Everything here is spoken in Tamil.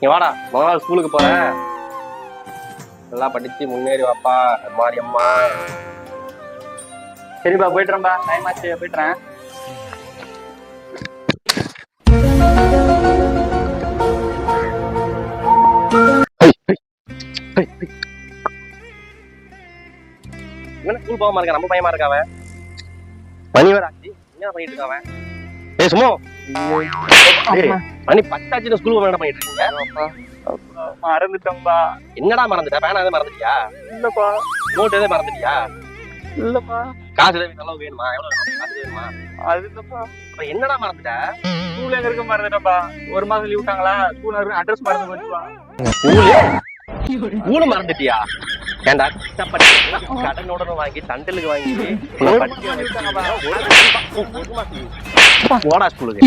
நீ வாடா முதல் நாள் ஸ்கூலுக்கு போறேன், நல்லா படிச்சு முன்னேறி வாப்பா மாதிரி அம்மா. சரிப்பா போயிட்டுறேன்பா, டைம் ஆச்சு போயிட்டுறேன். இவன ஸ்கூல் போகாம இருக்க நம்ம பையமா இருக்காவ, மணி வேற ஆச்சு என்ன பண்ணிட்டு இருக்காவன்? ஏய் சும்மா மணி 10 ஆச்சு ஸ்கூல் போக என்ன பண்ணிட்டு இருக்கீங்க? மறந்துட்டோம்பா. என்னடா மறந்துட்ட? பேனா எதுவும் மறந்துட்டியா? இல்லப்பா. நோட் எதுவும் மறந்துட்டியா? இல்லப்பா. காசு எதுவும் அளவு வேணுமா? எவ்வளவு வேணும்? காசு வேணுமா? அது இல்லப்பா. அப்புறம் என்னடா மறந்துட்ட? ஸ்கூல் எங்க இருக்க மறந்துட்டப்பா. ஒரு மாசம் லீவ் விட்டாங்களா, ஸ்கூல் அட்ரஸ் மறந்து போச்சுப்பா. ஸ்கூலு மறந்துட்டியா? ஏன்டா கஷ்டப்பட்டு கடனோட வாங்கி தண்டலுக்கு வாங்கி போடா ஸ்கூலுக்கு.